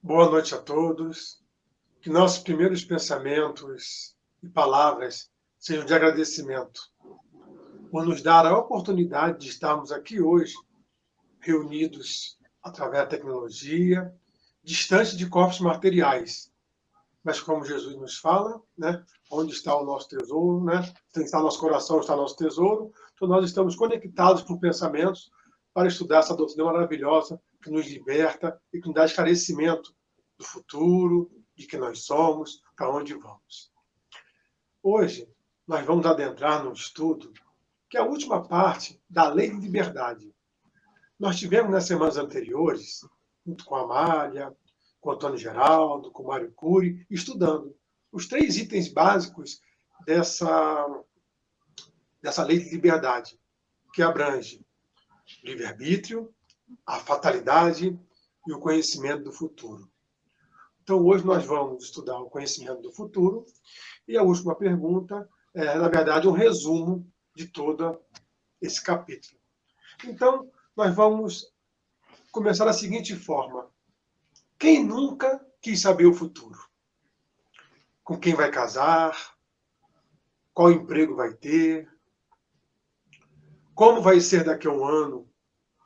Boa noite a todos. Que nossos primeiros pensamentos e palavras sejam de agradecimento por nos dar a oportunidade de estarmos aqui hoje, reunidos através da tecnologia, distante de corpos materiais. Mas como Jesus nos fala, né? Onde está o nosso tesouro, né? Onde está o nosso coração, está o nosso tesouro. Então nós estamos conectados por pensamentos para estudar essa doutrina maravilhosa que nos liberta e que nos dá esclarecimento do futuro, de que nós somos, para onde vamos. Hoje, nós vamos adentrar num estudo que é a última parte da Lei de Liberdade. Nós tivemos nas semanas anteriores, junto com a Amália, com o Antônio Geraldo, com o Mário Cury, estudando os 3 itens básicos dessa Lei de Liberdade, que abrange o livre-arbítrio, a fatalidade e o conhecimento do futuro. Então, hoje nós vamos estudar o conhecimento do futuro e a última pergunta é, na verdade, um resumo de todo esse capítulo. Então, nós vamos começar da seguinte forma. Quem nunca quis saber o futuro? Com quem vai casar? Qual emprego vai ter? Como vai ser daqui a 1 ano,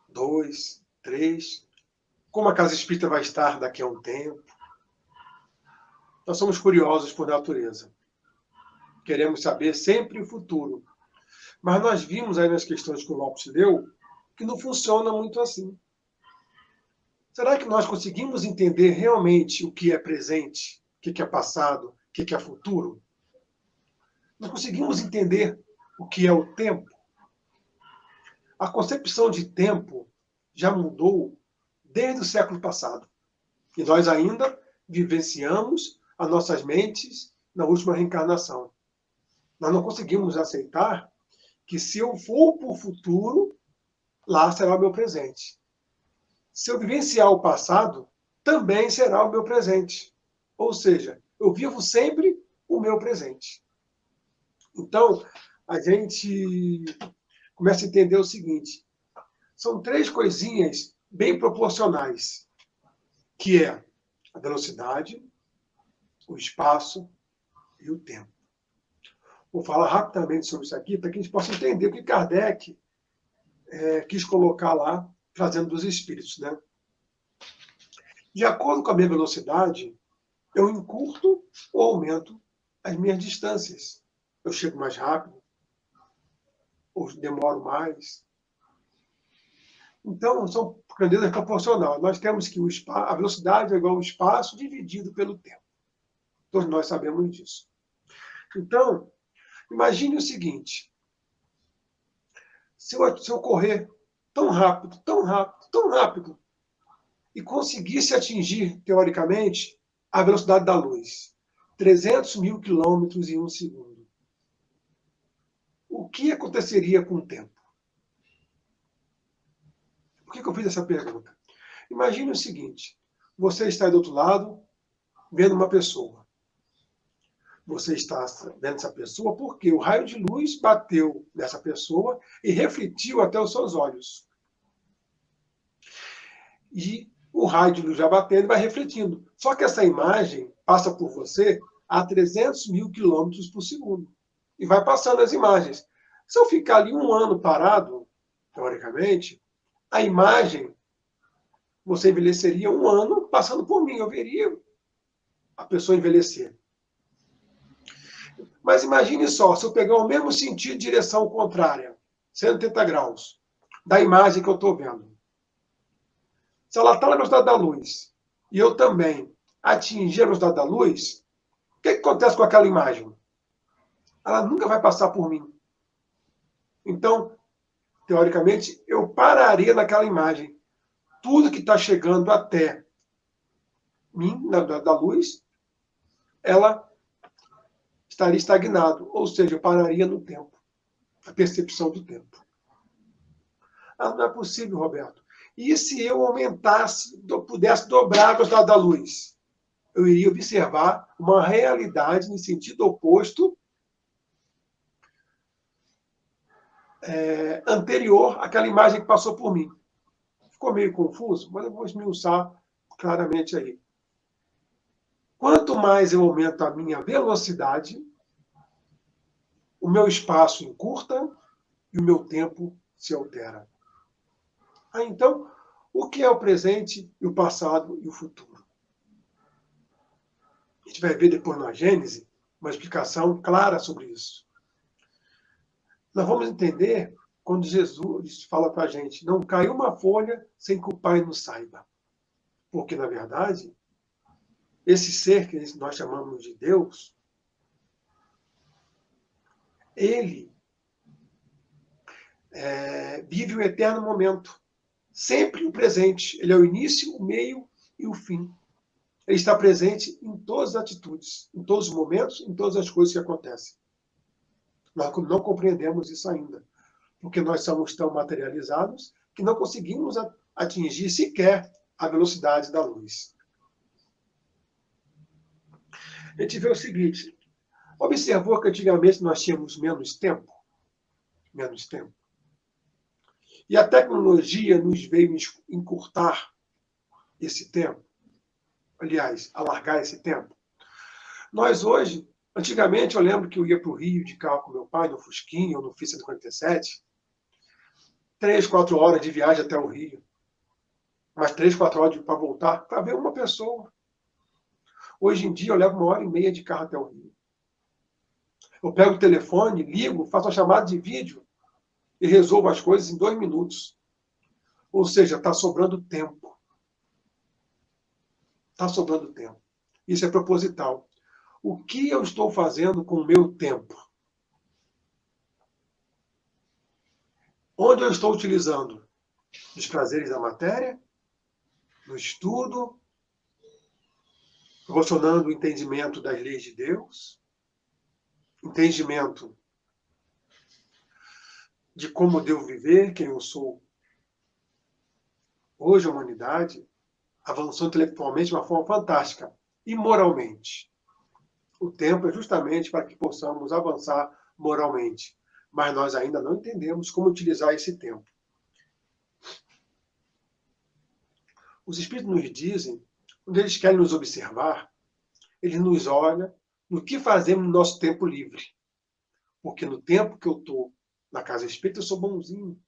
2, 3? Como a casa espírita vai estar daqui a um tempo? Nós somos curiosos por natureza. Queremos saber sempre o futuro. Mas nós vimos aí nas questões que o Lopes deu que não funciona muito assim. Será que nós conseguimos entender realmente o que é presente, o que é passado, o que é futuro? Nós conseguimos entender o que é o tempo? A concepção de tempo já mudou desde o século passado. E nós ainda vivenciamos as nossas mentes na última reencarnação. Nós não conseguimos aceitar que se eu for para o futuro, lá será o meu presente. Se eu vivenciar o passado, também será o meu presente. Ou seja, eu vivo sempre o meu presente. Então, a gente começa a entender o seguinte. São 3 coisinhas bem proporcionais, que é a velocidade, o espaço e o tempo. Vou falar rapidamente sobre isso aqui para que a gente possa entender o que Kardec quis colocar lá, trazendo dos espíritos, né? De acordo com a minha velocidade, eu encurto ou aumento as minhas distâncias. Eu chego mais rápido, ou demoro mais. Então, são grandezas proporcionais. Nós temos que a velocidade é igual ao espaço dividido pelo tempo. Todos nós sabemos disso. Então, imagine o seguinte. Se eu correr tão rápido, tão rápido, tão rápido, e conseguisse atingir, teoricamente, a velocidade da luz, 300 mil quilômetros em 1 segundo, o que aconteceria com o tempo? Por que eu fiz essa pergunta? Imagine o seguinte, você está do outro lado, vendo uma pessoa. Você está vendo essa pessoa porque o raio de luz bateu nessa pessoa e refletiu até os seus olhos. E o raio de luz já batendo vai refletindo. Só que essa imagem passa por você a 300 mil quilômetros por segundo. E vai passando as imagens. Se eu ficar ali 1 ano parado, teoricamente, a imagem, você envelheceria 1 ano passando por mim. Eu veria a pessoa envelhecer. Mas imagine só, se eu pegar o mesmo sentido de direção contrária, 180 graus, da imagem que eu estou vendo. Se ela está na velocidade da luz e eu também atingir a velocidade da luz, o que acontece com aquela imagem? Ela nunca vai passar por mim. Então, teoricamente, eu pararia naquela imagem. Tudo que está chegando até mim, da luz, ela estaria estagnado. Ou seja, eu pararia no tempo. A percepção do tempo. Ah, não é possível, Roberto. E se eu aumentasse, pudesse dobrar a velocidade da luz? Eu iria observar uma realidade em sentido oposto anterior àquela imagem que passou por mim. Ficou meio confuso, mas eu vou esmiuçar claramente aí. Quanto mais eu aumento a minha velocidade, o meu espaço encurta e o meu tempo se altera. Então, o que é o presente e o passado e o futuro? A gente vai ver depois na Gênesis uma explicação clara sobre isso. Nós vamos entender quando Jesus fala para a gente, não cai uma folha sem que o Pai não saiba. Porque, na verdade, esse ser que nós chamamos de Deus, ele vive o eterno momento. Sempre o presente. Ele é o início, o meio e o fim. Ele está presente em todas as atitudes, em todos os momentos, em todas as coisas que acontecem. Nós não compreendemos isso ainda, porque nós somos tão materializados que não conseguimos atingir sequer a velocidade da luz. A gente vê o seguinte, observou que antigamente nós tínhamos menos tempo? Menos tempo. E a tecnologia nos veio encurtar esse tempo. Aliás, alargar esse tempo. Nós hoje, antigamente eu lembro que eu ia para o Rio de carro com meu pai, no Fusquinha ou no Fiat 147, 3, 4 horas de viagem até o Rio. Mais 3, 4 horas para voltar, para ver uma pessoa. Hoje em dia eu levo 1h30 de carro até o Rio. Eu pego o telefone, ligo, faço uma chamada de vídeo e resolvo as coisas em 2 minutos. Ou seja, está sobrando tempo. Está sobrando tempo. Isso é proposital. O que eu estou fazendo com o meu tempo? Onde eu estou utilizando? Nos prazeres da matéria? No estudo? Proporcionando o entendimento das leis de Deus? Entendimento de como devo viver, quem eu sou. Hoje a humanidade avançou intelectualmente de uma forma fantástica. E moralmente. O tempo é justamente para que possamos avançar moralmente. Mas nós ainda não entendemos como utilizar esse tempo. Os Espíritos nos dizem, quando eles querem nos observar, eles nos olham no que fazemos no nosso tempo livre. Porque no tempo que eu estou na casa espírita, eu sou bonzinho.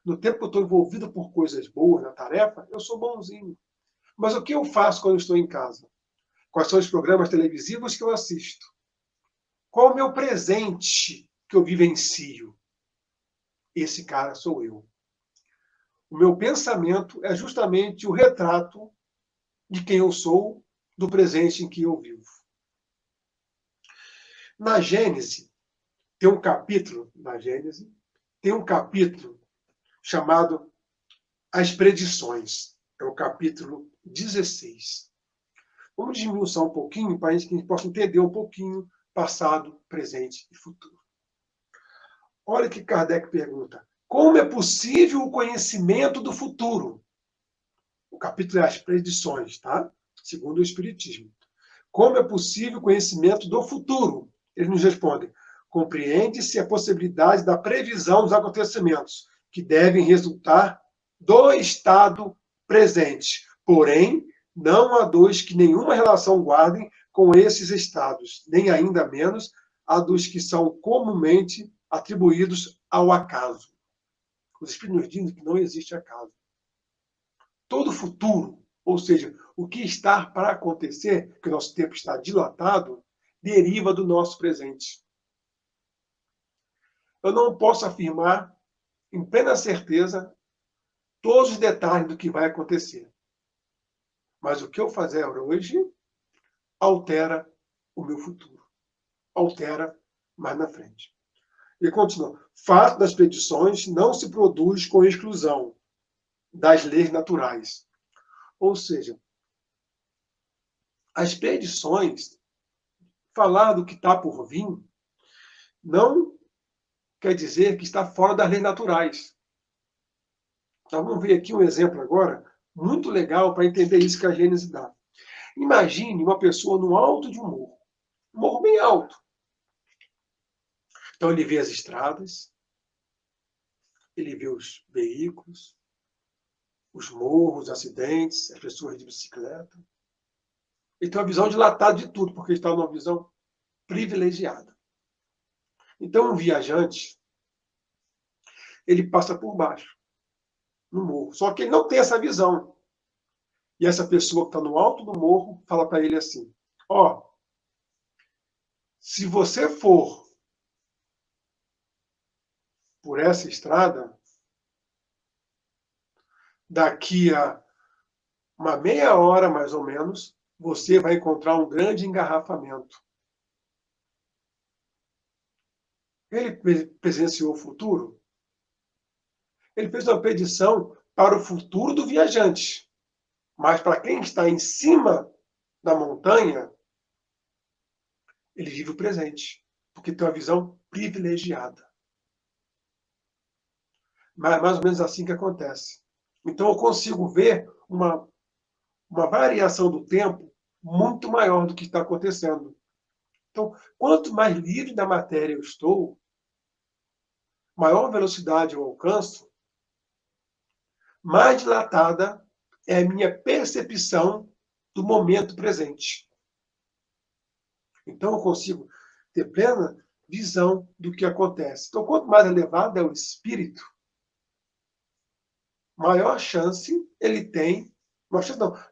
No tempo que eu estou envolvido por coisas boas na tarefa, eu sou bonzinho. Mas o que eu faço quando eu estou em casa? Quais são os programas televisivos que eu assisto? Qual o meu presente que eu vivencio? Esse cara sou eu. O meu pensamento é justamente o retrato de quem eu sou, do presente em que eu vivo. Na Gênese, tem um capítulo chamado As Predições. É o capítulo 16. Vamos desmiuçar um pouquinho para que a gente possa entender um pouquinho passado, presente e futuro. Olha que Kardec pergunta. Como é possível o conhecimento do futuro? O capítulo é as predições, tá? Segundo o Espiritismo. Como é possível o conhecimento do futuro? Eles nos respondem. Compreende-se a possibilidade da previsão dos acontecimentos, que devem resultar do estado presente. Porém, não há dois que nenhuma relação guardem com esses estados, nem ainda menos a dos que são comumente atribuídos ao acaso. Os Espíritos nos dizem que não existe acaso. Todo futuro, ou seja, o que está para acontecer, que o nosso tempo está dilatado, deriva do nosso presente. Eu não posso afirmar, em plena certeza, todos os detalhes do que vai acontecer. Mas o que eu fazer hoje altera o meu futuro. Altera mais na frente. E continua. Fato das predições não se produz com exclusão das leis naturais. Ou seja, as predições, falar do que está por vir, não quer dizer que está fora das leis naturais. Então, vamos ver aqui um exemplo agora, muito legal para entender isso que a Gênesis dá. Imagine uma pessoa no alto de um morro bem alto. Então ele vê as estradas, ele vê os veículos, os morros, os acidentes, as pessoas de bicicleta. Ele tem uma visão dilatada de tudo, porque ele está numa visão privilegiada. Então, um viajante, ele passa por baixo, no morro. Só que ele não tem essa visão. E essa pessoa que está no alto do morro fala para ele assim: ó, se você for por essa estrada, daqui a uma meia hora, mais ou menos, você vai encontrar um grande engarrafamento. Ele presenciou o futuro? Ele fez uma predição para o futuro do viajante. Mas para quem está em cima da montanha, ele vive o presente, porque tem uma visão privilegiada. Mas é mais ou menos assim que acontece. Então eu consigo ver uma variação do tempo muito maior do que está acontecendo. Então, quanto mais livre da matéria eu estou, maior velocidade eu alcanço, mais dilatada é a minha percepção do momento presente. Então eu consigo ter plena visão do que acontece. Então, quanto mais elevado é o espírito, maior chance ele tem,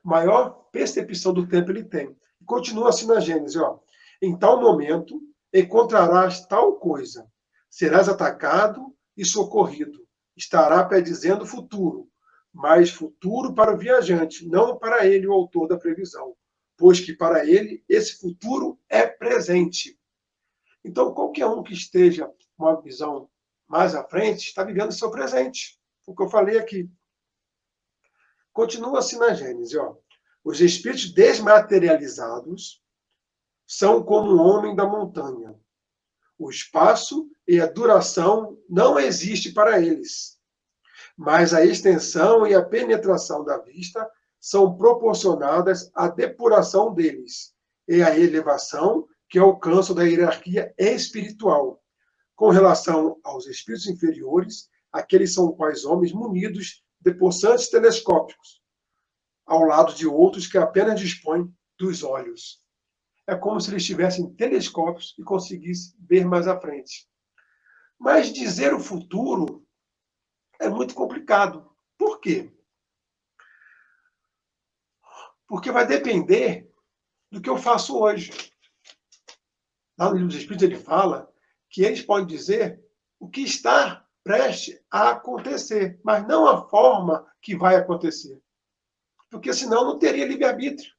maior percepção do tempo ele tem. E continua assim na Gênesis, ó. Em tal momento encontrarás tal coisa, serás atacado e socorrido. Estará predizendo o futuro, mas futuro para o viajante, não para ele, o autor da previsão, pois que para ele esse futuro é presente. Então, qualquer um que esteja com uma visão mais à frente está vivendo o seu presente. O que eu falei aqui. Continua assim na Gênesis, ó. Os espíritos desmaterializados são como um homem da montanha. O espaço e a duração não existem para eles, mas a extensão e a penetração da vista são proporcionadas à depuração deles e à elevação que alcançam da hierarquia espiritual. Com relação aos espíritos inferiores, aqueles são quais homens munidos de possantes telescópicos, ao lado de outros que apenas dispõem dos olhos. É como se eles tivessem telescópios e conseguissem ver mais à frente. Mas dizer o futuro é muito complicado. Por quê? Porque vai depender do que eu faço hoje. Lá no Livro dos Espíritos ele fala que eles podem dizer o que está prestes a acontecer, mas não a forma que vai acontecer. Porque senão não teria livre-arbítrio.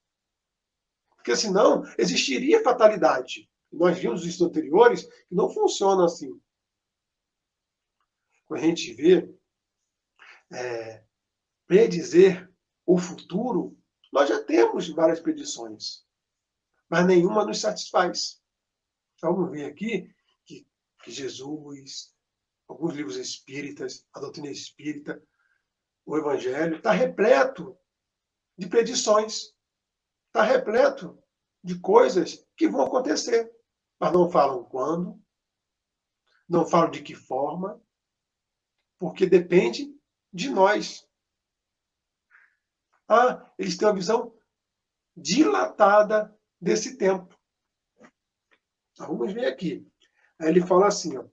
Porque senão existiria fatalidade. Nós vimos nos estudos anteriores que não funciona assim. Quando a gente vê predizer o futuro, nós já temos várias predições, mas nenhuma nos satisfaz. Então, vamos ver aqui que Jesus, alguns livros espíritas, a doutrina espírita, o Evangelho, está repleto de predições, está repleto de coisas que vão acontecer, mas não falam quando, não falam de que forma, porque depende de nós. Eles têm uma visão dilatada desse tempo. Vamos ver aqui. Aí ele fala assim, ó,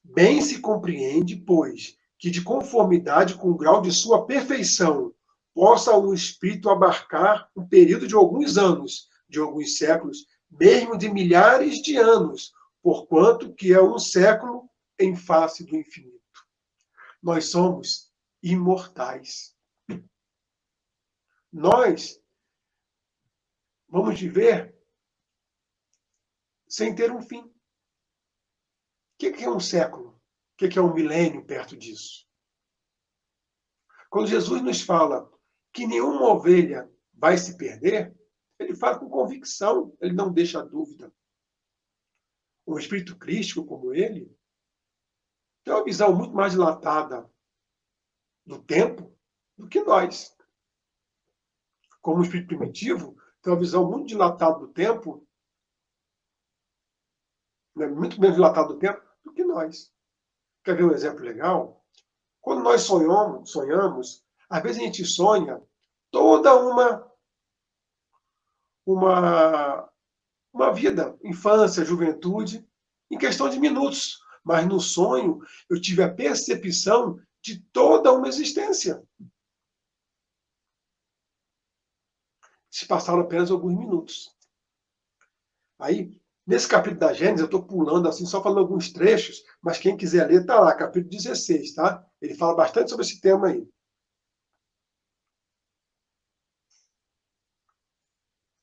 bem se compreende, pois, que de conformidade com o grau de sua perfeição possa o espírito abarcar um período de alguns anos, de alguns séculos, mesmo de milhares de anos, porquanto que é um século em face do infinito. Nós somos imortais. Nós vamos viver sem ter um fim. O que é um século? O que é um milênio perto disso? Quando Jesus nos fala que nenhuma ovelha vai se perder, ele fala com convicção, ele não deixa dúvida. Um espírito crístico como ele tem uma visão muito mais dilatada do tempo do que nós. Como um espírito primitivo, tem uma visão muito dilatada do tempo, né, muito menos dilatada do tempo do que nós. Quer ver um exemplo legal? Quando nós sonhamos, às vezes a gente sonha toda uma vida, infância, juventude, em questão de minutos. Mas no sonho, eu tive a percepção de toda uma existência. Se passaram apenas alguns minutos. Aí, nesse capítulo da Gênesis, eu estou pulando assim, só falando alguns trechos, mas quem quiser ler, está lá, capítulo 16, tá? Ele fala bastante sobre esse tema aí.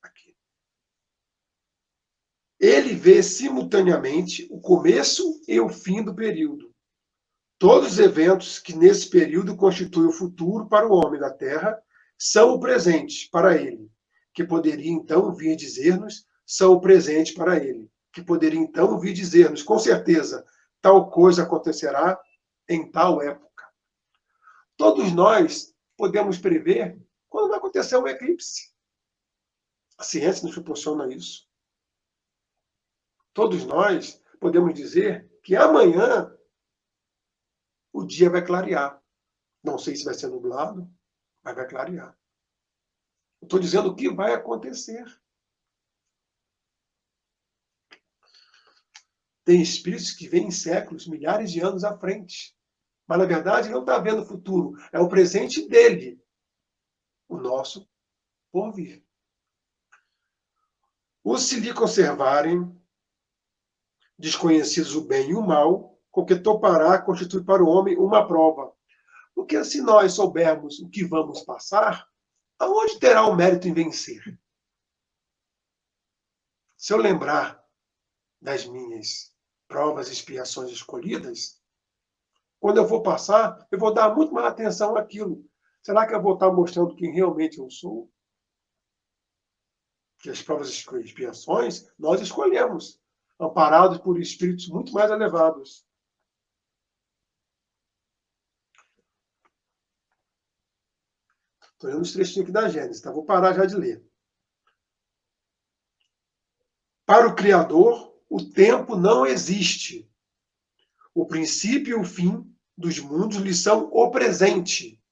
Aqui. Ele vê simultaneamente o começo e o fim do período. Todos os eventos que nesse período constituem o futuro para o homem da Terra são o presente para ele, que poderia então vir dizer-nos, são o presente para ele, que poderia então vir dizer-nos, com certeza, tal coisa acontecerá em tal época. Todos nós podemos prever quando vai acontecer um eclipse. A ciência nos proporciona isso. Todos nós podemos dizer que amanhã o dia vai clarear. Não sei se vai ser nublado, mas vai clarear. Eu estou dizendo o que vai acontecer. Tem espíritos que vêm séculos, milhares de anos à frente. Mas, na verdade, não está vendo o futuro. É o presente dele. O nosso porvir. Os se lhe conservarem desconhecidos o bem e o mal, com que topará constitui para o homem uma prova. Porque se nós soubermos o que vamos passar, aonde terá o mérito em vencer? Se eu lembrar das minhas provas e expiações escolhidas, quando eu for passar, eu vou dar muito mais atenção àquilo. Será que eu vou estar mostrando quem realmente eu sou? Que as provas e expiações nós escolhemos, amparados por espíritos muito mais elevados. Estou lendo os trechinhos aqui da Gênesis, tá? Vou parar já de ler. Para o Criador, o tempo não existe. O princípio e o fim dos mundos lhe são o presente,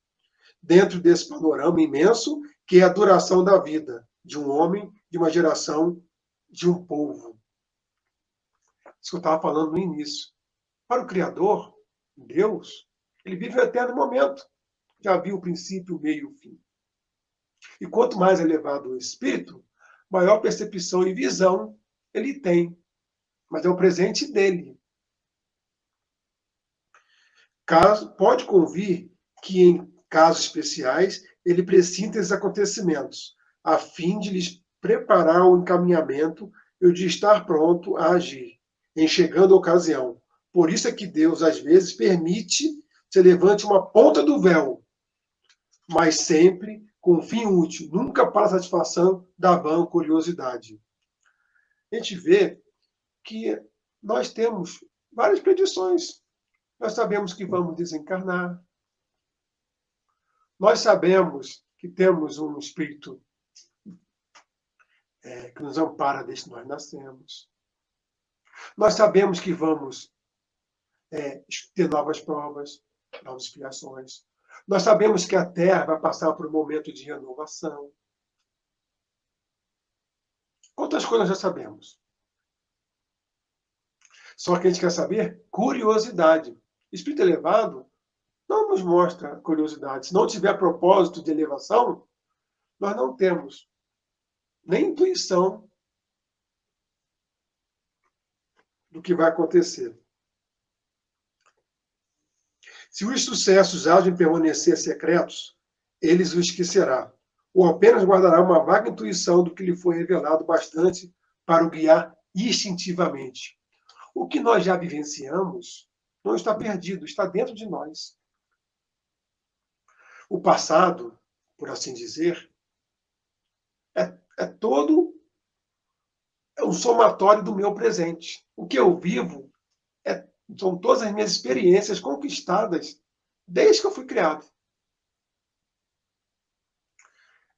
dentro desse panorama imenso que é a duração da vida de um homem, de uma geração, de um povo. Isso que eu estava falando no início. Para o Criador, Deus, ele vive o eterno momento. Já viu o princípio, o meio e o fim. E quanto mais elevado o espírito, maior percepção e visão ele tem. Mas é o presente dele. Pode convir que, em casos especiais, ele precisa desses acontecimentos, a fim de lhes preparar o encaminhamento e o de estar pronto a agir, em chegando a ocasião. Por isso é que Deus, às vezes, permite se levante uma ponta do véu, mas sempre com um fim útil, nunca para a satisfação da vã curiosidade. A gente vê que nós temos várias predições. Nós sabemos que vamos desencarnar. Nós sabemos que temos um espírito que nos ampara desde que nós nascemos. Nós sabemos que vamos ter novas provas, novas expiações. Nós sabemos que a Terra vai passar por um momento de renovação. Quantas coisas já sabemos? Só que a gente quer saber curiosidade. Espírito elevado não nos mostra curiosidade. Se não tiver propósito de elevação, nós não temos nem intuição do que vai acontecer. Se os sucessos há de permanecer secretos, eles o esquecerá, ou apenas guardará uma vaga intuição do que lhe foi revelado bastante para o guiar instintivamente. O que nós já vivenciamos não está perdido, está dentro de nós. O passado, por assim dizer, é todo um somatório do meu presente. O que eu vivo são todas as minhas experiências conquistadas desde que eu fui criado.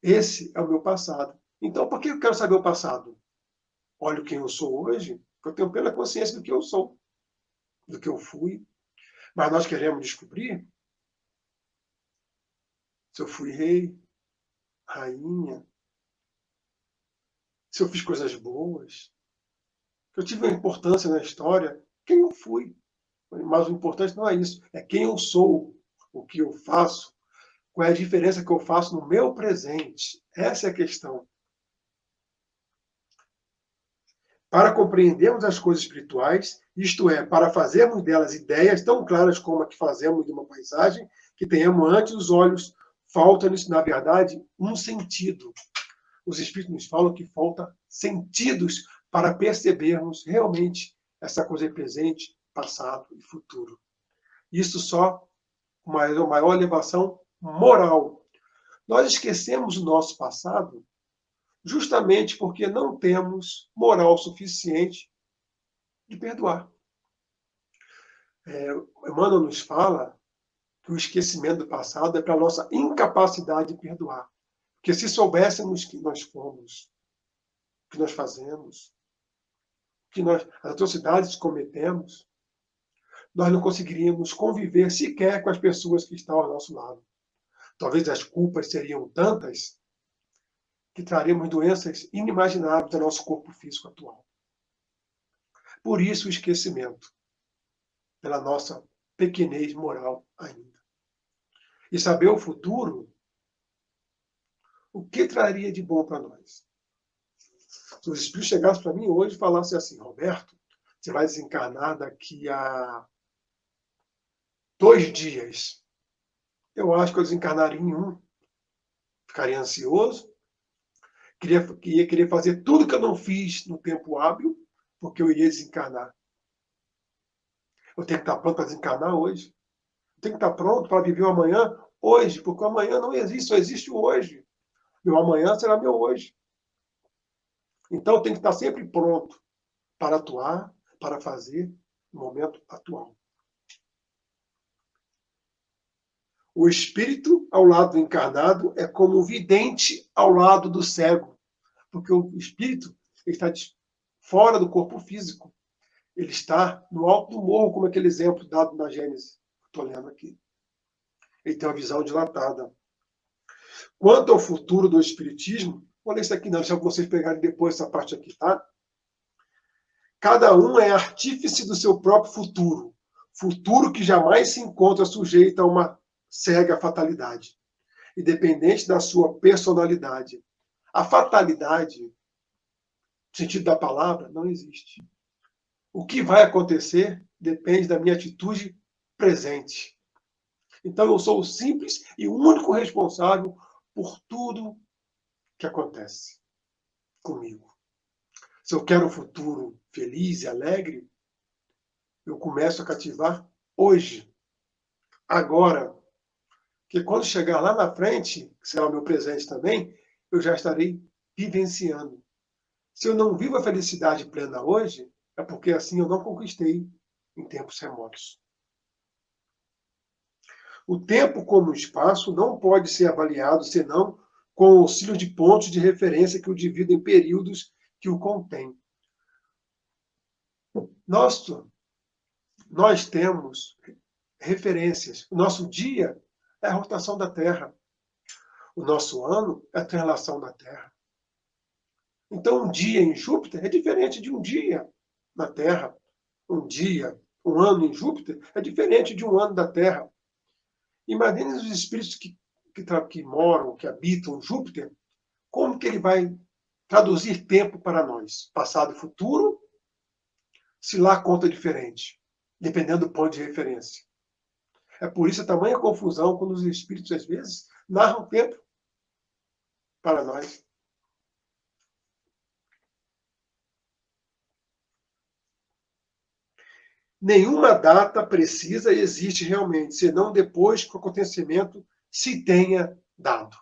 Esse é o meu passado. Então, por que eu quero saber o passado? Olho quem eu sou hoje, porque eu tenho plena consciência do que eu sou, do que eu fui. Mas nós queremos descobrir se eu fui rei, rainha, se eu fiz coisas boas, se eu tive uma importância na história, quem eu fui. Mas o importante não é isso, é quem eu sou, o que eu faço, qual é a diferença que eu faço no meu presente. Essa é a questão. Para compreendermos as coisas espirituais, isto é, para fazermos delas ideias tão claras como a que fazemos de uma paisagem, que tenhamos ante os olhos, falta-nos, na verdade, um sentido. Os Espíritos nos falam que falta sentidos para percebermos realmente essa coisa de presente, passado e futuro. Isso só uma maior elevação moral. Nós esquecemos o nosso passado justamente porque não temos moral suficiente de perdoar. Emmanuel nos fala que o esquecimento do passado é para a nossa incapacidade de perdoar. Porque se soubéssemos que nós fomos, que nós fazemos, as atrocidades que cometemos, nós não conseguiríamos conviver sequer com as pessoas que estão ao nosso lado. Talvez as culpas seriam tantas que traríamos doenças inimagináveis ao nosso corpo físico atual. Por isso o esquecimento, pela nossa pequenez moral ainda. E saber o futuro, o que traria de bom para nós? Se os espíritos chegassem para mim hoje e falassem assim, Roberto, você vai desencarnar daqui a 2 dias. Eu acho que eu desencarnaria em 1. Ficaria ansioso, ia querer fazer tudo que eu não fiz no tempo hábil, porque eu iria desencarnar. Eu tenho que estar pronto para desencarnar hoje. Eu tenho que estar pronto para viver o amanhã hoje, porque o amanhã não existe, só existe o hoje. Meu amanhã será meu hoje. Então eu tenho que estar sempre pronto para atuar, para fazer no momento atual. O espírito ao lado do encarnado é como o vidente ao lado do cego, porque o espírito está fora do corpo físico. Ele está no alto do morro, como aquele exemplo dado na Gênesis. Estou lendo aqui. Ele tem uma visão dilatada. Quanto ao futuro do espiritismo, vou ler isso aqui não, deixa vocês pegarem depois essa parte aqui, tá? Cada um é artífice do seu próprio futuro. Futuro que jamais se encontra sujeito a uma cega fatalidade, independente da sua personalidade. A fatalidade, no sentido da palavra, não existe. O que vai acontecer depende da minha atitude presente. Então eu sou o simples e o único responsável por tudo que acontece comigo. Se eu quero um futuro feliz e alegre, eu começo a cativar hoje, agora. Porque quando chegar lá na frente, que será o meu presente também, eu já estarei vivenciando. Se eu não vivo a felicidade plena hoje, é porque assim eu não conquistei em tempos remotos. O tempo como espaço não pode ser avaliado senão com o auxílio de pontos de referência que o dividem em períodos que o contêm. Nós temos referências. O nosso dia é a rotação da Terra. O nosso ano é a translação da Terra. Então, um dia em Júpiter é diferente de um dia na Terra. Um ano em Júpiter é diferente de um ano da Terra. Imagine os espíritos que moram, que habitam Júpiter, como que ele vai traduzir tempo para nós? Passado e futuro, se lá conta diferente, dependendo do ponto de referência. É por isso a tamanha confusão quando os espíritos, às vezes, narram tempo para nós. Nenhuma data precisa existe realmente, senão depois que o acontecimento se tenha dado.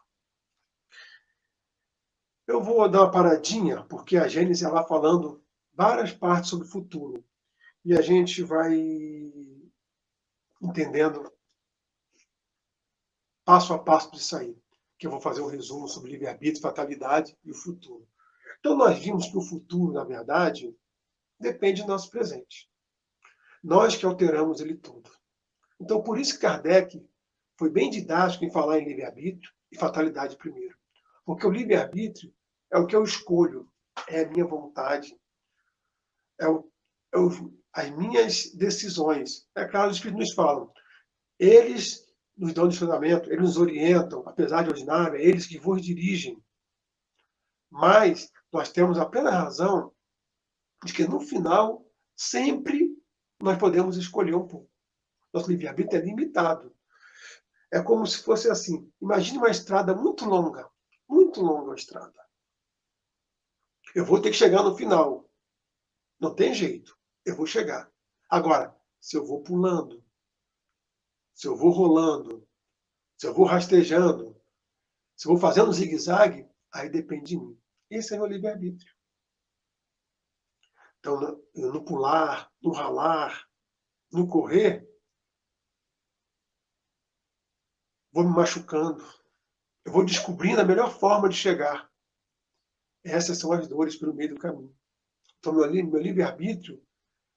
Eu vou dar uma paradinha, porque a Gênesis vai falando várias partes sobre o futuro. E a gente vai entendendo passo a passo disso aí. Que eu vou fazer um resumo sobre livre-arbítrio, fatalidade e o futuro. Então nós vimos que o futuro, na verdade, depende do nosso presente. Nós que alteramos ele todo. Então por isso que Kardec foi bem didático em falar em livre-arbítrio e fatalidade primeiro. Porque o livre-arbítrio é o que eu escolho. é a minha vontade, as minhas decisões. É claro, os Espíritos nos falam. Eles nos dão direcionamento, eles nos orientam, apesar de ordinário, é eles que vos dirigem. Mas nós temos a plena razão de que, no final, sempre nós podemos escolher um pouco. Nosso livre-arbítrio é limitado. É como se fosse assim. Imagine uma estrada muito longa a estrada. Eu vou ter que chegar no final. Não tem jeito. Eu vou chegar. Agora, se eu vou pulando, se eu vou rolando, se eu vou rastejando, se eu vou fazendo zigue-zague, aí depende de mim. Esse é o meu livre-arbítrio. Então, eu no pular, no ralar, no correr, vou me machucando. Eu vou descobrindo a melhor forma de chegar. Essas são as dores pelo meio do caminho. Então, meu livre-arbítrio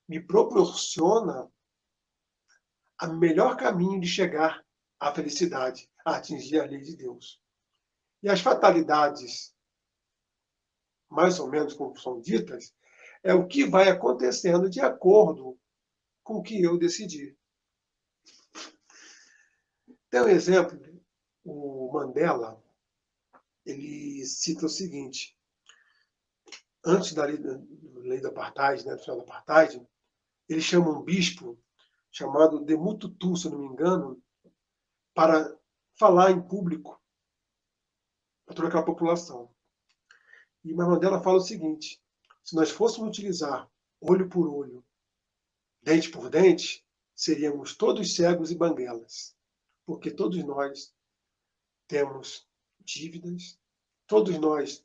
me proporciona o melhor caminho de chegar à felicidade, a atingir a lei de Deus. E as fatalidades, mais ou menos como são ditas, é o que vai acontecendo de acordo com o que eu decidi. Tem um exemplo, o Mandela, ele cita o seguinte: antes da lei do apartheid, né, do final do apartheid, ele chama um bispo chamado Demututu, se eu não me engano, para falar em público para toda aquela população. E Mandela fala o seguinte: se nós fôssemos utilizar olho por olho, dente por dente, seríamos todos cegos e banguelas, porque todos nós temos dívidas, todos nós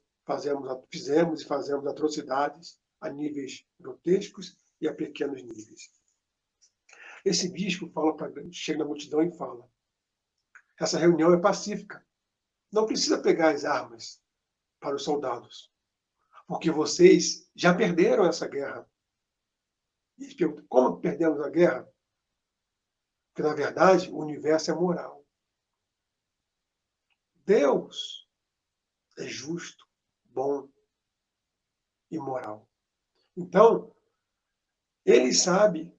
fizemos e fazemos atrocidades a níveis grotescos e a pequenos níveis. Esse bispo chega na multidão e fala: essa reunião é pacífica. Não precisa pegar as armas para os soldados, porque vocês já perderam essa guerra. E eles perguntam: como perdemos a guerra? Porque, na verdade, o universo é moral. Deus é justo, bom e moral. Então, ele sabe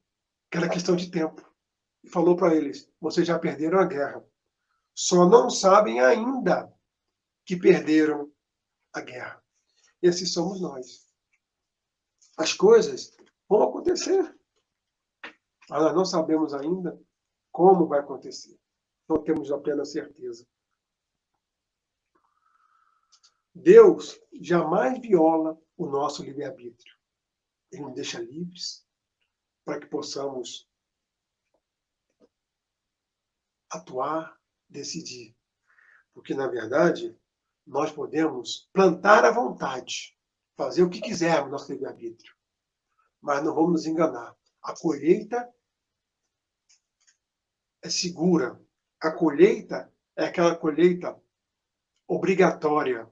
que era questão de tempo. E falou para eles: vocês já perderam a guerra. Só não sabem ainda que perderam a guerra. Esses somos nós. As coisas vão acontecer. Mas nós não sabemos ainda como vai acontecer. Não temos a plena certeza. Deus jamais viola o nosso livre-arbítrio. Ele nos deixa livres para que possamos atuar, decidir. Porque, na verdade, nós podemos plantar à vontade, fazer o que quisermos no nosso livre-arbítrio. Mas não vamos nos enganar. A colheita é segura. A colheita é aquela colheita obrigatória.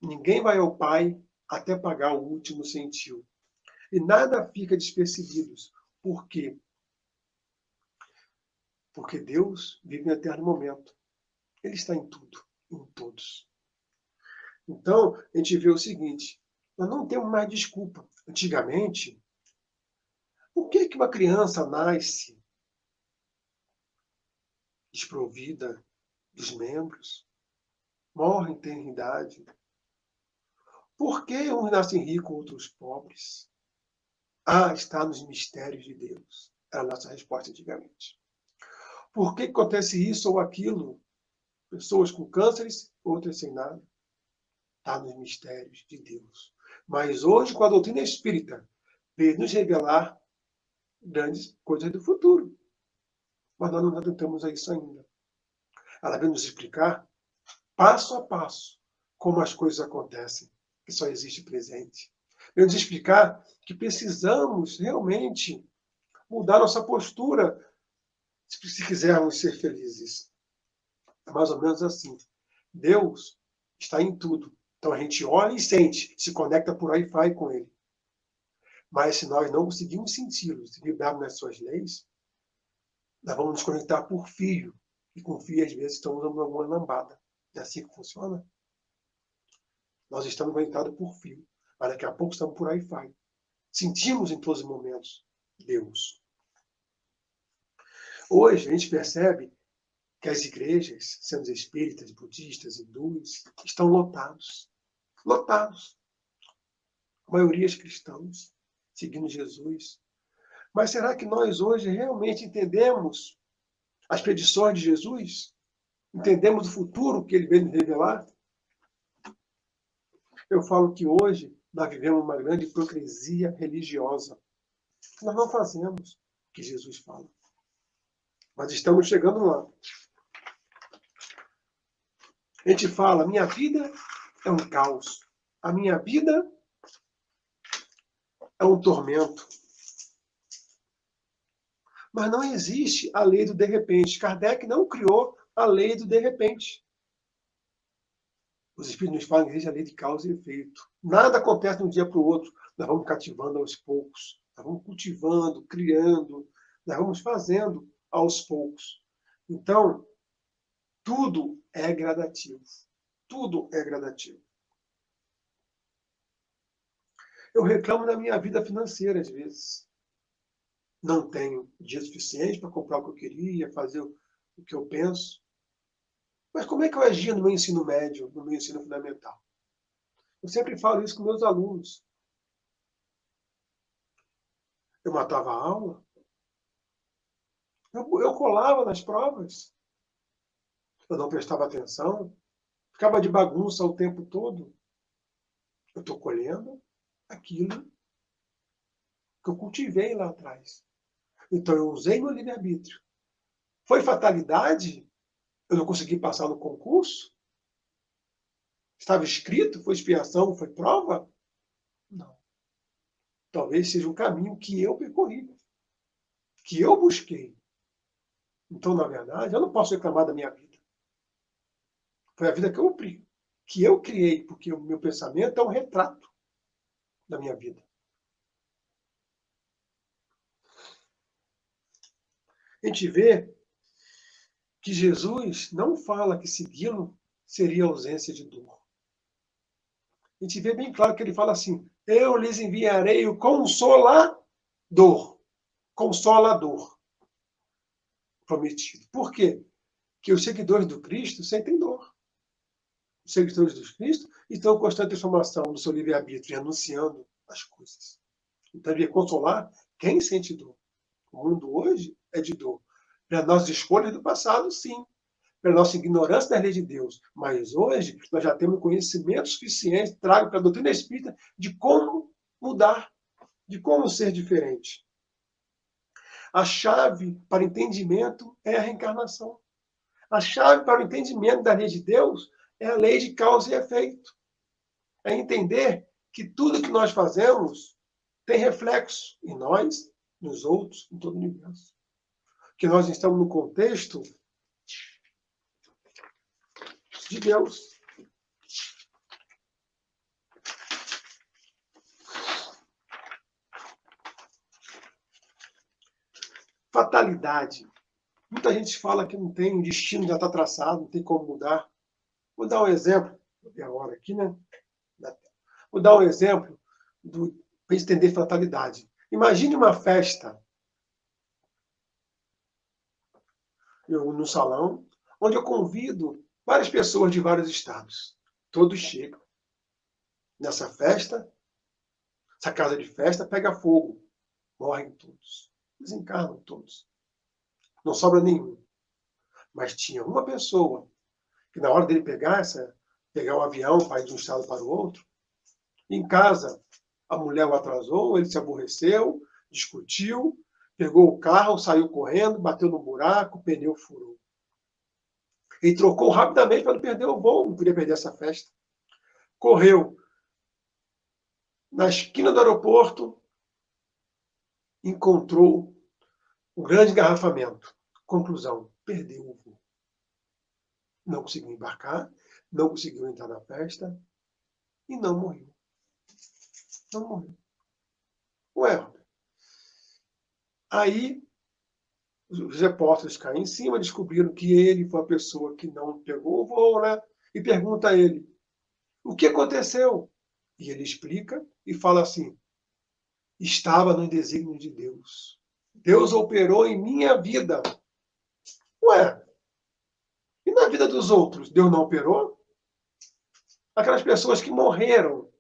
Ninguém vai ao Pai até pagar o último centil. E nada fica despercebido. Por quê? Porque Deus vive no eterno momento. Ele está em tudo, em todos. Então, a gente vê o seguinte: nós não temos mais desculpa. Antigamente, por que uma criança nasce desprovida dos membros, morre em tenridade? Por que uns nascem ricos, outros pobres? Ah, está nos mistérios de Deus. Era a nossa resposta antigamente. Por que acontece isso ou aquilo? Pessoas com cânceres, outras sem nada. Está nos mistérios de Deus. Mas hoje, com a doutrina espírita, veio nos revelar grandes coisas do futuro. Mas nós não atentamos a isso ainda. Ela vem nos explicar, passo a passo, como as coisas acontecem, que só existe presente. Vem nos explicar que precisamos realmente mudar nossa postura se quisermos ser felizes. É mais ou menos assim. Deus está em tudo. Então a gente olha e sente, se conecta por Wi-Fi com Ele. Mas se nós não conseguimos senti-lo, se vibrarmos nas suas leis, nós vamos nos conectar por fio. E com fio, às vezes, estamos usando uma lambada. É assim que funciona. Nós estamos conectados por fio. Mas daqui a pouco estamos por aí fora. Sentimos em todos os momentos Deus. Hoje a gente percebe que as igrejas, sendo espíritas, budistas, hindus, estão lotados. Lotados. A maioria é cristãos, seguindo Jesus. Mas será que nós hoje realmente entendemos as predições de Jesus? Entendemos o futuro que ele veio nos revelar? Eu falo que hoje nós vivemos uma grande hipocrisia religiosa. Nós não fazemos o que Jesus fala. Mas estamos chegando lá. A gente fala, minha vida é um caos. A minha vida é um tormento. Mas não existe a lei do de repente. Kardec não criou a lei do de repente. Os Espíritos nos falam que existe a lei de causa e efeito. Nada acontece de um dia para o outro. Nós vamos cativando aos poucos. Nós vamos cultivando, criando. Nós vamos fazendo aos poucos. Então, tudo é gradativo. Tudo é gradativo. Eu reclamo da minha vida financeira, às vezes. Não tenho dia suficiente para comprar o que eu queria, fazer o que eu penso. Mas como é que eu agia no meu ensino médio, no meu ensino fundamental? Eu sempre falo isso com meus alunos. Eu matava a aula. Eu colava nas provas. Eu não prestava atenção. Ficava de bagunça o tempo todo. Eu estou colhendo aquilo que eu cultivei lá atrás. Então eu usei meu livre-arbítrio. Foi fatalidade? Eu não consegui passar no concurso? Estava escrito? Foi expiação? Foi prova? Não. Talvez seja um caminho que eu percorri, que eu busquei. Então, na verdade, eu não posso reclamar da minha vida. Foi a vida que eu criei, porque o meu pensamento é um retrato da minha vida. A gente vê que Jesus não fala que segui-lo seria ausência de dor. A gente vê bem claro que ele fala assim, eu lhes enviarei o Consolador. Consolador. Prometido. Por quê? Porque os seguidores do Cristo sentem dor. Os seguidores do Cristo estão em constante transformação do seu livre-arbítrio, anunciando as coisas. Então, ele ia consolar quem sente dor. O mundo hoje é de dor. Pelas nossas escolhas do passado, sim. Pela nossa ignorância da lei de Deus. Mas hoje, nós já temos conhecimento suficiente, trago para a doutrina espírita, de como mudar, de como ser diferente. A chave para o entendimento é a reencarnação. A chave para o entendimento da lei de Deus é a lei de causa e efeito. É entender que tudo que nós fazemos tem reflexo em nós, nos outros, em todo o universo. Que nós estamos no contexto de Deus. Fatalidade. Muita gente fala que não tem, o destino já está traçado, não tem como mudar. Vou dar um exemplo, vou ver a hora aqui, né? Vou dar um exemplo para entender fatalidade. Imagine uma festa no salão, onde eu convido várias pessoas de vários estados. Todos chegam. Nessa festa, essa casa de festa pega fogo. Morrem todos. Desencarnam todos. Não sobra nenhum. Mas tinha uma pessoa que na hora dele pegar o avião para ir de um estado para o outro, em casa a mulher o atrasou, ele se aborreceu, discutiu, pegou o carro, saiu correndo, bateu no buraco, o pneu furou. Ele trocou rapidamente para não perder o voo, não queria perder essa festa. Correu na esquina do aeroporto, encontrou um grande engarrafamento. Conclusão, perdeu o voo. Não conseguiu embarcar, não conseguiu entrar na festa e não morreu. Não morreu. Ué, aí os repórteres caem em cima, descobriram que ele foi a pessoa que não pegou o voo, né? E pergunta a ele, o que aconteceu? E ele explica e fala assim: estava no desígnio de Deus. Deus operou em minha vida. Ué, e na vida dos outros, Deus não operou? Aquelas pessoas que morreram,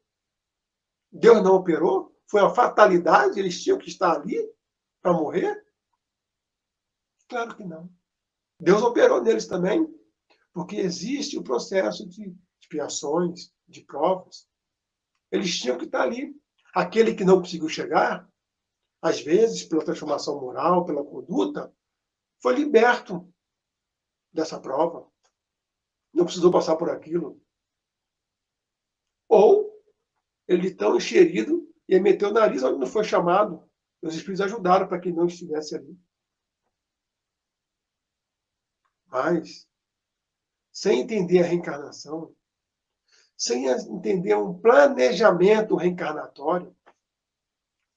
Deus não operou? Foi uma fatalidade? Eles tinham que estar ali para morrer? Claro que não. Deus operou neles também, porque existe o processo de expiações, de provas. Eles tinham que estar ali. Aquele que não conseguiu chegar, às vezes, pela transformação moral, pela conduta, foi liberto dessa prova. Não precisou passar por aquilo. Ou ele tão enxerido e meteu o nariz onde não foi chamado. Os espíritos ajudaram para que não estivesse ali. Mas, sem entender a reencarnação, sem entender um planejamento reencarnatório,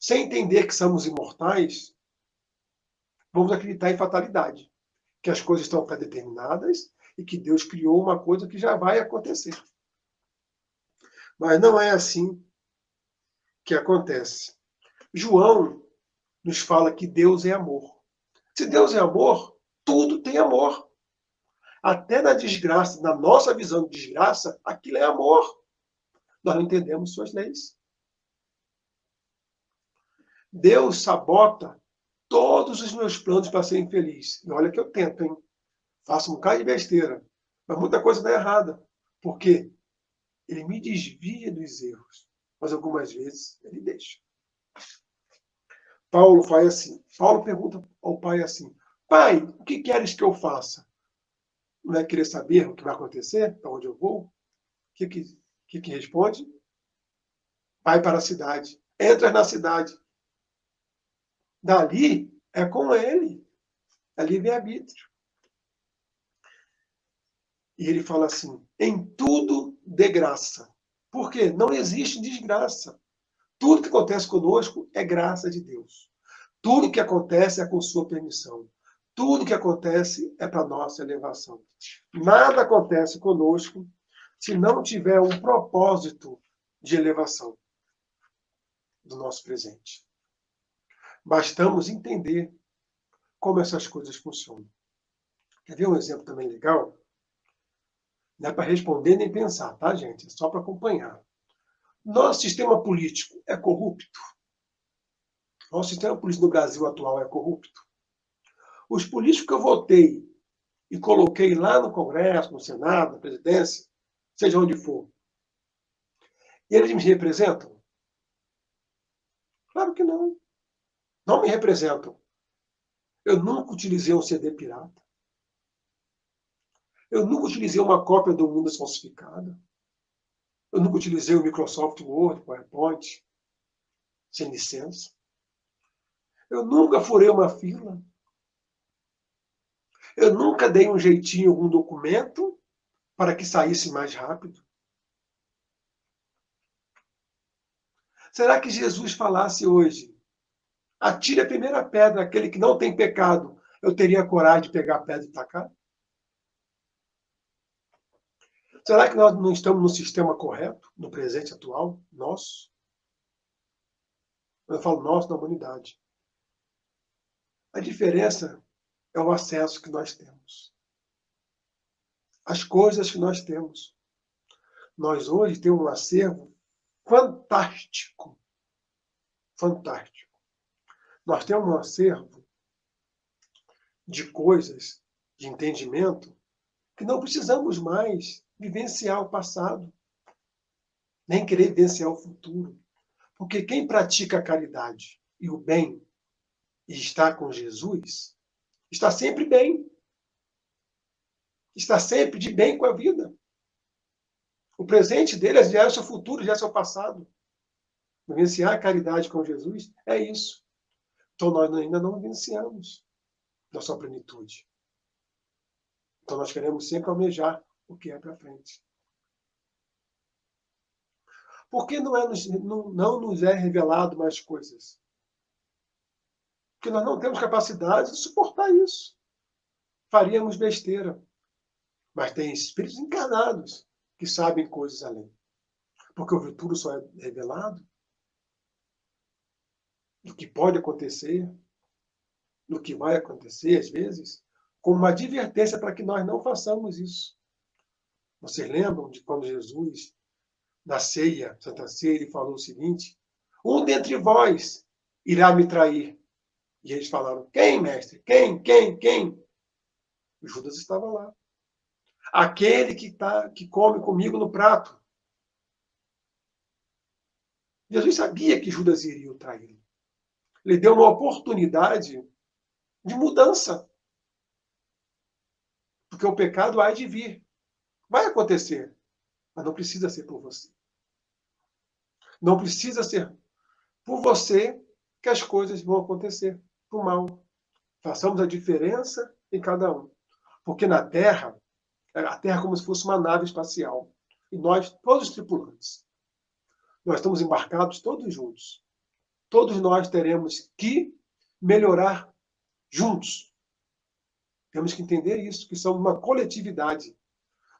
sem entender que somos imortais, vamos acreditar em fatalidade, que as coisas estão predeterminadas e que Deus criou uma coisa que já vai acontecer. Mas não é assim que acontece. João nos fala que Deus é amor. Se Deus é amor, tudo tem amor. Até na desgraça, na nossa visão de desgraça, aquilo é amor. Nós não entendemos suas leis. Deus sabota todos os meus planos para ser infeliz. E olha que eu tento, hein? Faço um bocado de besteira. Mas muita coisa dá errada. Por quê? Ele me desvia dos erros. Mas algumas vezes ele deixa. Paulo faz assim. Paulo pergunta ao pai assim: Pai, o que queres que eu faça? Não é querer saber o que vai acontecer, para onde eu vou? O que responde? Vai para a cidade. Entra na cidade. Dali é com ele. É livre-arbítrio. E ele fala assim: em tudo dê graça. Por quê? Não existe desgraça. Tudo que acontece conosco é graça de Deus. Tudo que acontece é com sua permissão. Tudo que acontece é para nossa elevação. Nada acontece conosco se não tiver um propósito de elevação do nosso presente. Bastamos entender como essas coisas funcionam. Quer ver um exemplo também legal? Não é para responder nem pensar, tá, gente? É só para acompanhar. Nosso sistema político é corrupto? Nosso sistema político no Brasil atual é corrupto? Os políticos que eu votei e coloquei lá no Congresso, no Senado, na presidência, seja onde for, eles me representam? Claro que não. Não me representam. Eu nunca utilizei um CD pirata. Eu nunca utilizei uma cópia do Windows falsificada. Eu nunca utilizei o Microsoft Word, PowerPoint, sem licença. Eu nunca furei uma fila. Eu nunca dei um jeitinho em algum documento para que saísse mais rápido. Será que Jesus falasse hoje: atire a primeira pedra, aquele que não tem pecado, eu teria coragem de pegar a pedra e tacar? Será que nós não estamos no sistema correto, no presente atual, nosso? Eu falo nosso, da humanidade. A diferença é o acesso que nós temos. As coisas que nós temos. Nós hoje temos um acervo fantástico. Fantástico. Nós temos um acervo de coisas, de entendimento, que não precisamos mais vivenciar o passado, nem querer vivenciar o futuro. Porque quem pratica a caridade e o bem e está com Jesus, está sempre bem. Está sempre de bem com a vida. O presente dele já é o seu futuro, já é o seu passado. Vivenciar a caridade com Jesus é isso. Então nós ainda não vivenciamos na sua plenitude. Então nós queremos sempre almejar o que é para frente. Por que não nos é revelado mais coisas? Porque nós não temos capacidade de suportar isso. Faríamos besteira. Mas tem espíritos encarnados que sabem coisas além. Porque o futuro só é revelado do que pode acontecer, do que vai acontecer, às vezes, como uma advertência para que nós não façamos isso. Vocês lembram de quando Jesus, na ceia, Santa Ceia, ele falou o seguinte: um dentre vós irá me trair. E eles falaram: quem, mestre? Quem? Judas estava lá. Aquele que come comigo no prato. Jesus sabia que Judas iria o trair. Ele deu uma oportunidade de mudança. Porque o pecado há de vir. Vai acontecer. Mas não precisa ser por você. Não precisa ser por você que as coisas vão acontecer por mal. Façamos a diferença em cada um. Porque na Terra, a Terra é como se fosse uma nave espacial. E nós, todos os tripulantes, nós estamos embarcados todos juntos. Todos nós teremos que melhorar juntos. Temos que entender isso, que somos uma coletividade.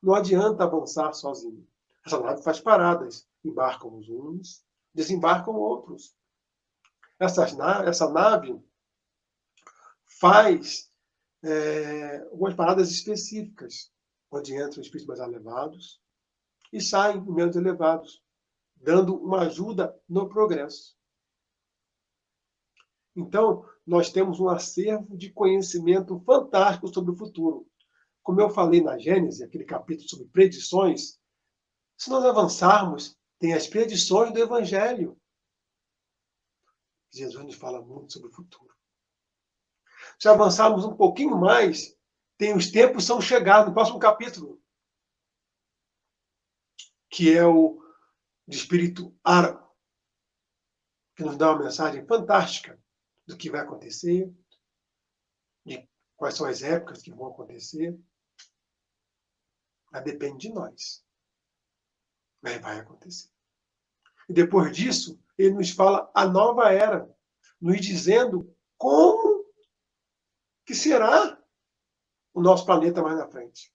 Não adianta avançar sozinho. Essa nave faz paradas. Embarcam uns, desembarcam outros. Essa nave faz algumas paradas específicas, onde entram espíritos mais elevados e saem menos elevados, dando uma ajuda no progresso. Então, nós temos um acervo de conhecimento fantástico sobre o futuro. Como eu falei na Gênesis, aquele capítulo sobre predições, se nós avançarmos, tem as predições do Evangelho. Jesus nos fala muito sobre o futuro. Se avançarmos um pouquinho mais, tem os tempos são chegados, no próximo capítulo, que é o de espírito árabe, que nos dá uma mensagem fantástica do que vai acontecer, de quais são as épocas que vão acontecer. Mas depende de nós. Mas vai acontecer. E depois disso, ele nos fala a nova era, nos dizendo como que será o nosso planeta mais na frente.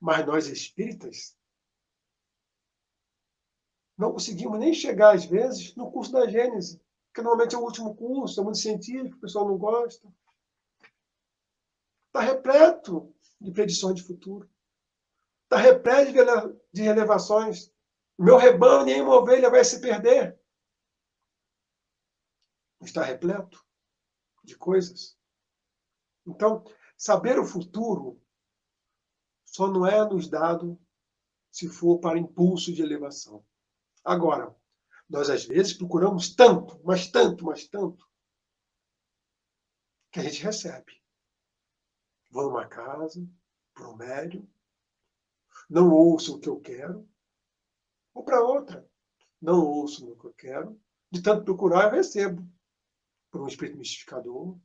Mas nós espíritas não conseguimos nem chegar, às vezes, no curso da Gênese, que normalmente é o último curso, é muito científico, o pessoal não gosta. Está repleto de predições de futuro. Está repleto de relevações. Meu rebanho, nenhuma ovelha vai se perder. Está repleto de coisas. Então, saber o futuro só não é nos dado se for para impulso de elevação. Agora, nós às vezes procuramos tanto, mas tanto, que a gente recebe. Vou numa casa, para um médium, não ouço o que eu quero, vou para outra, não ouço o que eu quero, de tanto procurar eu recebo. Por um espírito mistificador,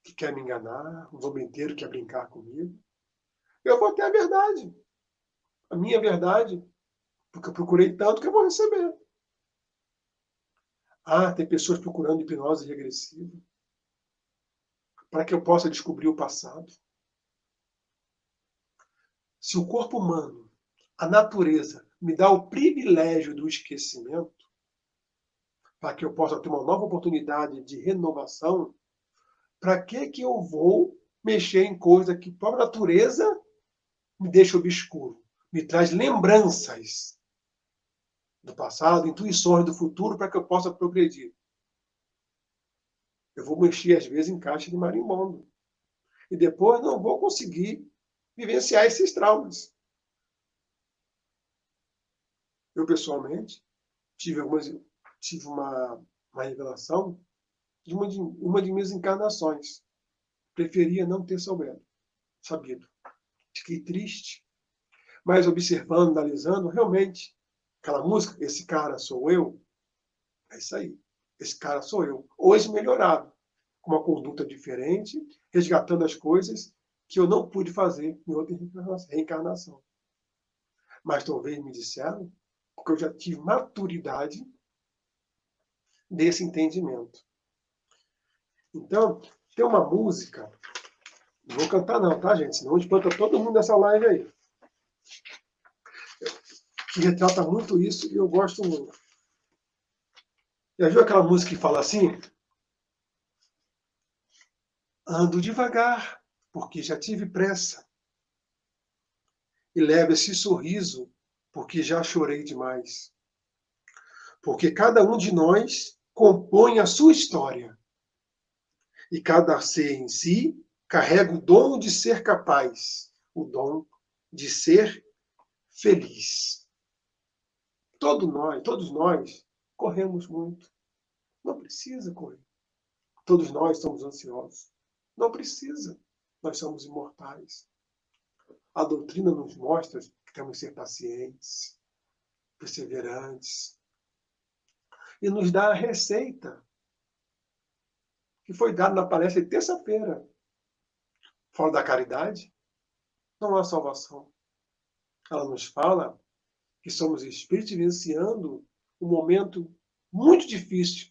que quer me enganar, um zombeteiro que quer brincar comigo. Eu vou ter a verdade, a minha verdade, porque eu procurei tanto que eu vou receber. Tem pessoas procurando hipnose regressiva para que eu possa descobrir o passado. Se o corpo humano, a natureza, me dá o privilégio do esquecimento, para que eu possa ter uma nova oportunidade de renovação, para que eu vou mexer em coisa que a própria natureza me deixa obscuro, me traz lembranças do passado, intuições do futuro, para que eu possa progredir? Eu vou mexer, às vezes, em caixa de marimbondo. E depois não vou conseguir vivenciar esses traumas. Eu, pessoalmente, tive uma revelação de uma de minhas encarnações. Preferia não ter sabido. Fiquei triste. Mas observando, analisando, realmente, aquela música, esse cara sou eu, é isso aí. Esse cara sou eu. Hoje melhorado, com uma conduta diferente, resgatando as coisas que eu não pude fazer em outra reencarnação. Mas talvez me disseram, porque eu já tive maturidade desse entendimento. Então, tem uma música, não vou cantar não, tá, gente? Senão a gente planta todo mundo nessa live aí. que retrata muito isso e eu gosto muito. Já viu aquela música que fala assim? Ando devagar, porque já tive pressa. E levo esse sorriso, porque já chorei demais. Porque cada um de nós compõe a sua história. E cada ser em si carrega o dom de ser capaz, o dom de ser feliz. Todos nós corremos muito. Não precisa correr. Todos nós somos ansiosos. Não precisa. Nós somos imortais. A doutrina nos mostra que temos que ser pacientes, perseverantes, e nos dá a receita que foi dada na palestra de terça-feira. Fora da caridade, não há salvação. Ela nos fala que somos espíritos vivenciando um momento muito difícil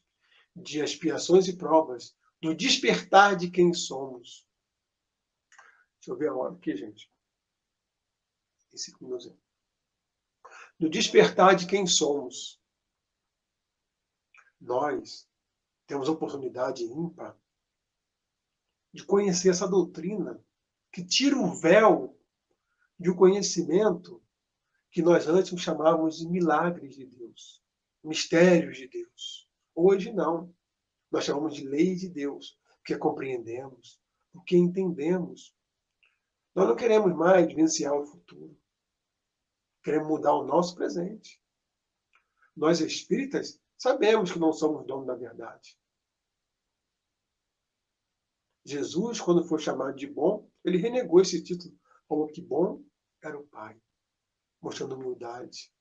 de expiações e provas, do despertar de quem somos. Deixa eu ver a hora aqui, gente. Em 5 minutos. Do despertar de quem somos. Nós temos oportunidade ímpar de conhecer essa doutrina que tira o véu de um conhecimento que nós antes chamávamos de milagres de Deus, mistérios de Deus. Hoje não. Nós chamamos de lei de Deus, porque compreendemos, porque entendemos. Nós não queremos mais vivenciar o futuro. Queremos mudar o nosso presente. Nós espíritas sabemos que não somos donos da verdade. Jesus, quando foi chamado de bom, ele renegou esse título. Falou que bom era o Pai, mostrando humildade,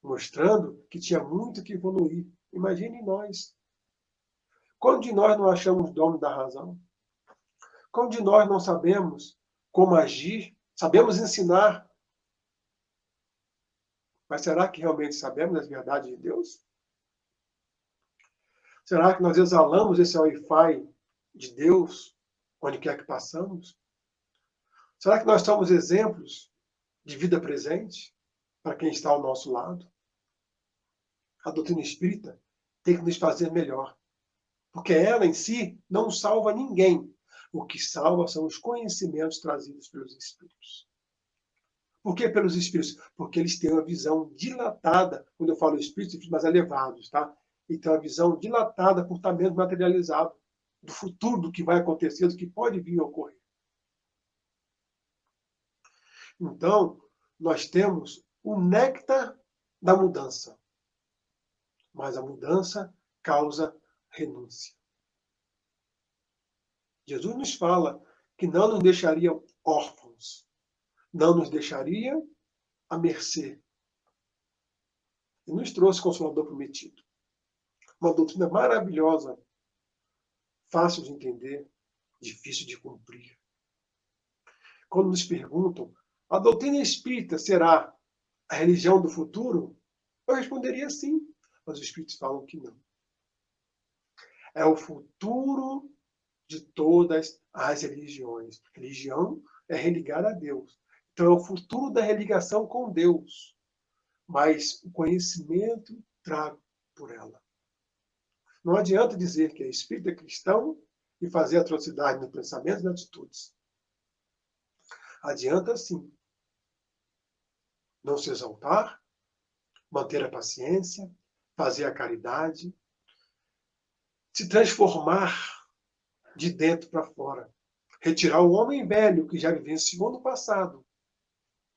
mostrando que tinha muito que evoluir. Imagine nós. Quando de nós não achamos dono da razão? Quando de nós não sabemos como agir? Sabemos ensinar. Mas será que realmente sabemos as verdades de Deus? Será que nós exalamos esse Wi-Fi de Deus onde quer que passamos? Será que nós somos exemplos de vida presente para quem está ao nosso lado? A doutrina espírita tem que nos fazer melhor, porque ela em si não salva ninguém. O que salva são os conhecimentos trazidos pelos espíritos. Por que pelos espíritos? Porque eles têm uma visão dilatada, quando eu falo espíritos mais elevados, tá? E tem uma visão dilatada por estar mesmo materializado do futuro, do que vai acontecer, do que pode vir a ocorrer. Então, nós temos o néctar da mudança. Mas a mudança causa renúncia. Jesus nos fala que não nos deixaria órfãos, não nos deixaria à mercê. E nos trouxe o Consolador Prometido. Uma doutrina maravilhosa, fácil de entender, difícil de cumprir. Quando nos perguntam, a doutrina espírita será a religião do futuro? Eu responderia sim, mas os espíritos falam que não. É o futuro de todas as religiões. Religião é religar a Deus. Então é o futuro da religação com Deus, mas o conhecimento trago por ela. Não adianta dizer que é espírita cristão e fazer atrocidade no pensamento e nas atitudes. Adianta sim não se exaltar, manter a paciência, fazer a caridade, se transformar de dentro para fora. Retirar o homem velho que já vivenciou no passado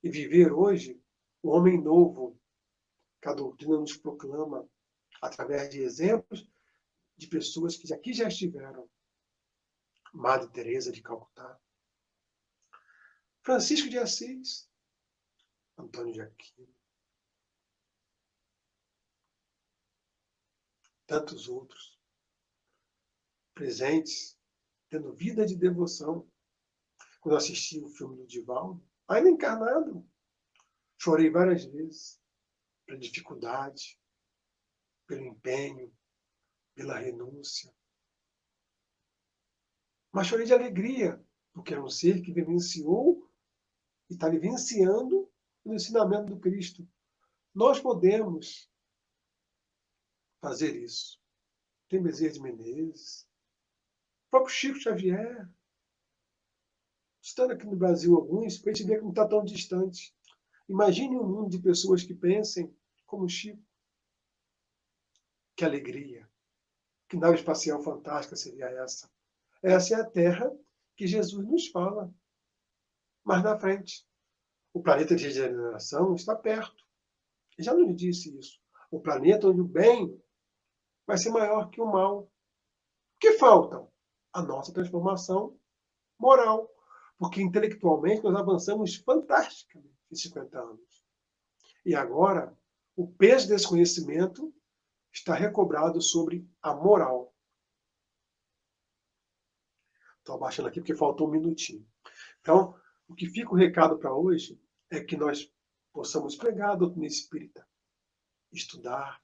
e viver hoje o homem novo que a doutrina nos proclama através de exemplos de pessoas que aqui já estiveram. Madre Teresa de Calcutá, Francisco de Assis, Antônio de Aquino, tantos outros, presentes, tendo vida de devoção. Quando eu assisti o filme do Divaldo, ainda encarnado, chorei várias vezes pela dificuldade, pelo empenho, pela renúncia. Mas chorei de alegria, porque era um ser que vivenciou e está vivenciando o ensinamento do Cristo. Nós podemos fazer isso. Tem Bezerra de Menezes, o próprio Chico Xavier, estando aqui no Brasil alguns, para a gente ver que não está tão distante. Imagine um mundo de pessoas que pensem como Chico. Que alegria! Que nave espacial fantástica seria essa? Essa é a Terra que Jesus nos fala. Mas na frente, o planeta de regeneração está perto. Ele já nos disse isso. O planeta onde o bem vai ser maior que o mal. O que falta? A nossa transformação moral. Porque intelectualmente nós avançamos fantasticamente em 50 anos. E agora, o peso desse conhecimento está recobrado sobre a moral. Estou abaixando aqui porque faltou um minutinho. Então, o que fica o recado para hoje é que nós possamos pregar a doutrina espírita, estudar,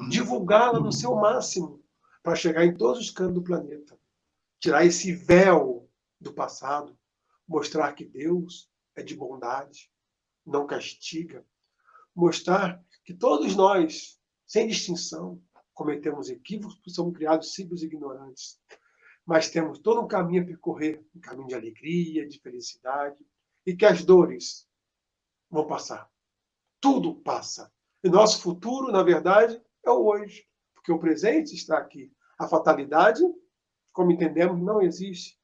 divulgá-la no seu máximo, para chegar em todos os cantos do planeta. Tirar esse véu do passado, mostrar que Deus é de bondade, não castiga, mostrar que todos nós, sem distinção, cometemos equívocos, somos criados simples e ignorantes, mas temos todo um caminho a percorrer, um caminho de alegria, de felicidade, e que as dores vão passar. Tudo passa. E nosso futuro, na verdade, é o hoje, porque o presente está aqui. A fatalidade, como entendemos, não existe.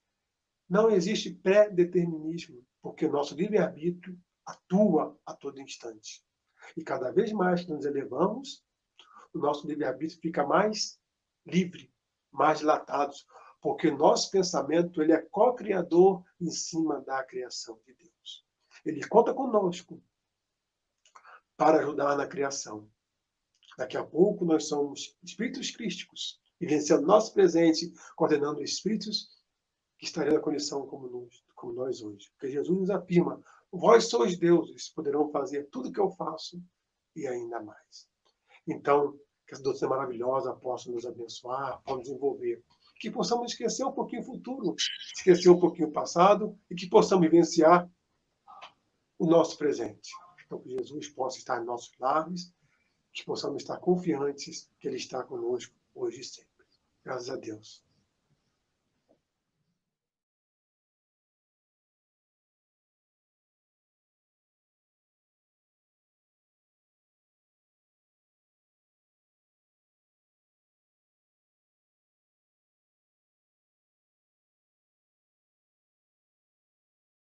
Não existe pré-determinismo, porque o nosso livre-arbítrio atua a todo instante. E cada vez mais que nos elevamos, o nosso livre-arbítrio fica mais livre, mais dilatado, porque nosso pensamento ele é co-criador em cima da criação de Deus. Ele conta conosco para ajudar na criação. Daqui a pouco nós somos espíritos crísticos, vivenciando nosso presente, coordenando espíritos que estariam na condição como nós hoje. Porque Jesus nos afirma, vós sois deuses, poderão fazer tudo o que eu faço e ainda mais. Então, que essa doutrina maravilhosa possa nos abençoar, possa nos envolver. Que possamos esquecer um pouquinho o futuro, esquecer um pouquinho o passado e que possamos vivenciar o nosso presente. Então, que Jesus possa estar em nossos lares, que possamos estar confiantes que Ele está conosco hoje e sempre. Graças a Deus.